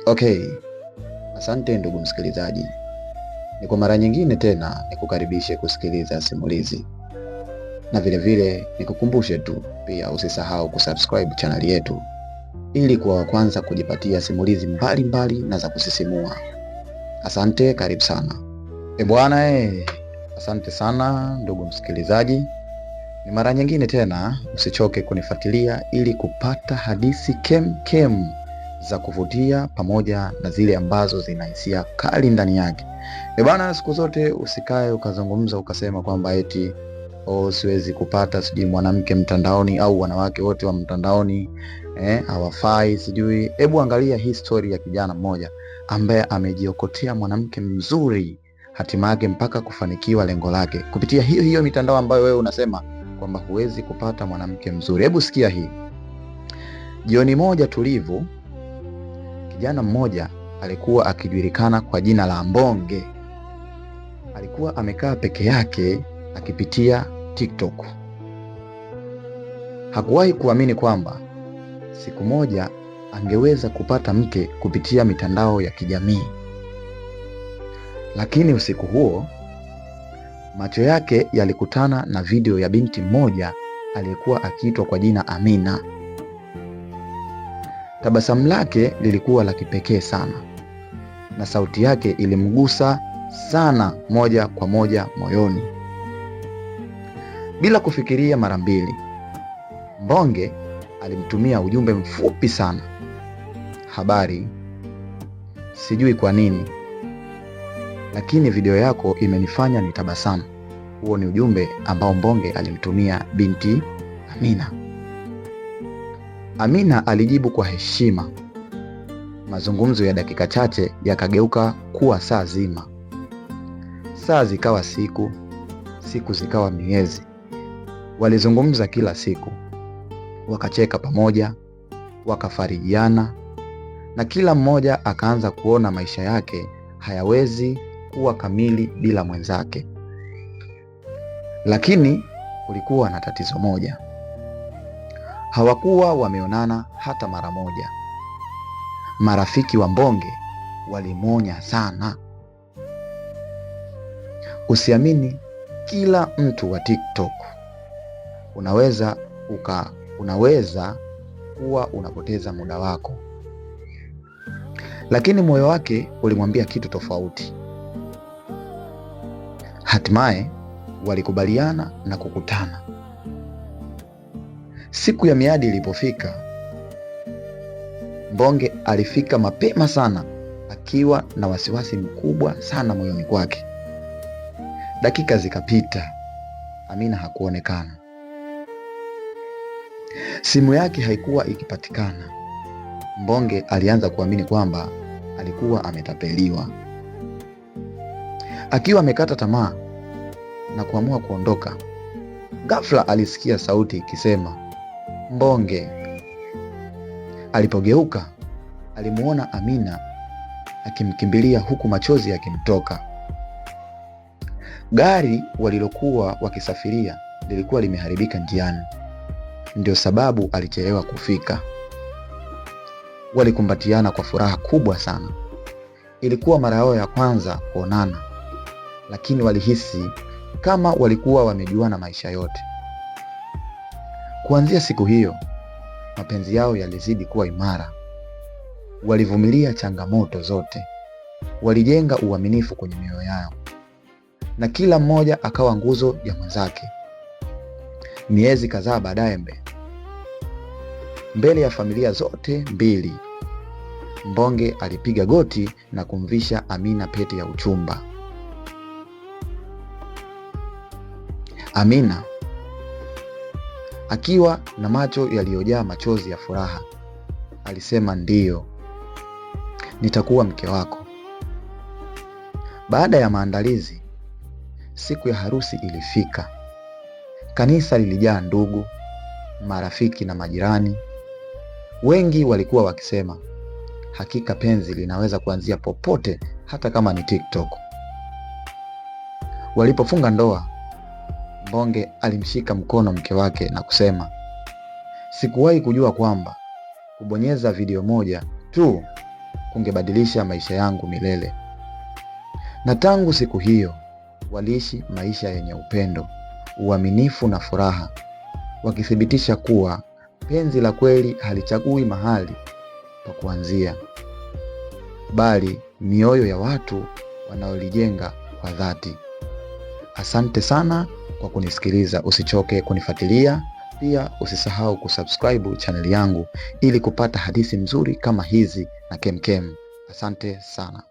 Okay, asante ndugu msikilizaji. Ni kwa mara nyingine tena nikukaribishe kusikiliza simulizi. Na vile vile nikukumbushe tu pia usisahau kusubscribe channel yetu ili kuwa wa kwanza kujipatia simulizi mbalimbali na za kusisimua. Asante, karibu sana. Asante sana ndugu msikilizaji. Ni mara nyingine tena, usichoke kunifuatilia ili kupata hadithi kem za kuvutia pamoja na zile ambazo zina hisia kali ndani yake. Siku zote usikae ukazungumza ukasema kwamba eti siwezi kupata sijui mwanamke mtandaoni au wanawake wote wa mtandaoni hawafai sijui. Hebu angalia history ya kijana mmoja ambaye amejiokotea mwanamke mzuri, hatimaye mpaka kufanikiwa lengo lake kupitia hiyo mitandao ambayo wewe unasema kwamba huwezi kupata mwanamke mzuri. Hebu sikia hii. Jioni moja tulivu, kijana mmoja alikuwa akijulikana kwa jina la Mbonge. Alikuwa amekaa peke yake akipitia TikTok. Hakuwahi kuamini kwamba siku moja angeweza kupata mke kupitia mitandao ya kijamii. Lakini usiku huo macho yake yalikutana na video ya binti mmoja aliyekuwa akiitwa kwa jina Amina. Tabasamu lake lilikuwa la kipekee sana na sauti yake ilimgusa sana moja kwa moja moyoni. Bila kufikiria mara mbili, Mbonge alimtumia ujumbe mfupi sana. Habari, sijui kwa nini, lakini video yako imenifanya nitabasamu. Huo ni ujumbe ambao Mbonge alimtumia binti Amina. Amina alijibu kwa heshima. Mazungumzo ya dakika chache yakageuka kuwa saa zima. Saa zikawa siku, siku zikawa miezi. Walizungumza kila siku, wakacheka pamoja, wakafarijiana, na kila mmoja akaanza kuona maisha yake hayawezi kuwa kamili bila mwenzake. Lakini kulikuwa na tatizo moja. Hawakuwa wameonana hata mara moja. Marafiki wa Mbonge walimuonya sana. Usiamini kila mtu wa TikTok. Unaweza kuwa unapoteza muda wako. Lakini moyo wake ulimwambia kitu tofauti. Hatimaye walikubaliana na kukutana. Siku ya miadi ilipofika, Mbonge alifika mapema sana akiwa na wasiwasi mkubwa sana moyoni kwake. Dakika zikapita, Amina hakuonekana. Simu yake haikuwa ikipatikana. Mbonge alianza kuamini kwamba alikuwa ametapeliwa. Akiwa amekata tamaa na kuamua kuondoka, ghafla alisikia sauti ikisema, Mbonge. Alipogeuka, alimuona Amina akimkimbilia huku machozi yakimtoka. Gari walilokuwa wakisafiria lilikuwa limeharibika njiani. Ndio sababu alichelewa kufika. Walikumbatiana kwa furaha kubwa sana. Ilikuwa mara yao ya kwanza kuonana, lakini walihisi kama walikuwa wamejuana maisha yote. Kuanzia siku hiyo, mapenzi yao yalizidi kuwa imara. Walivumilia changamoto zote. Walijenga uaminifu kwenye mioyo yao. Na kila mmoja akawa nguzo ya mwenzake. Miezi kadhaa baadaye, mbele ya familia zote mbili, Mbonge alipiga goti na kumvisha Amina pete ya uchumba. Amina, akiwa na macho yaliyojaa machozi ya furaha, alisema, ndiyo, nitakuwa mke wako. Baada ya maandalizi, siku ya harusi ilifika. Kanisa lilijaa ndugu, marafiki na majirani. Wengi walikuwa wakisema, hakika penzi linaweza kuanzia popote, hata kama ni TikTok. Walipofunga ndoa, Mbonge alimshika mkono mke wake na kusema, sikuwahi kujua kwamba kubonyeza video moja tu ungebadilisha maisha yangu milele. Na tangu siku hiyo waliishi maisha yenye upendo, uaminifu na furaha, wakithibitisha kuwa penzi la kweli halichagui mahali pa kuanzia, bali mioyo ya watu wanaolijenga kwa dhati. Asante sana kwa kunisikiliza. Usichoke kunifuatilia. Pia usisahau kusubscribe channel yangu ili kupata hadithi nzuri kama hizi na kemkem. Asante sana.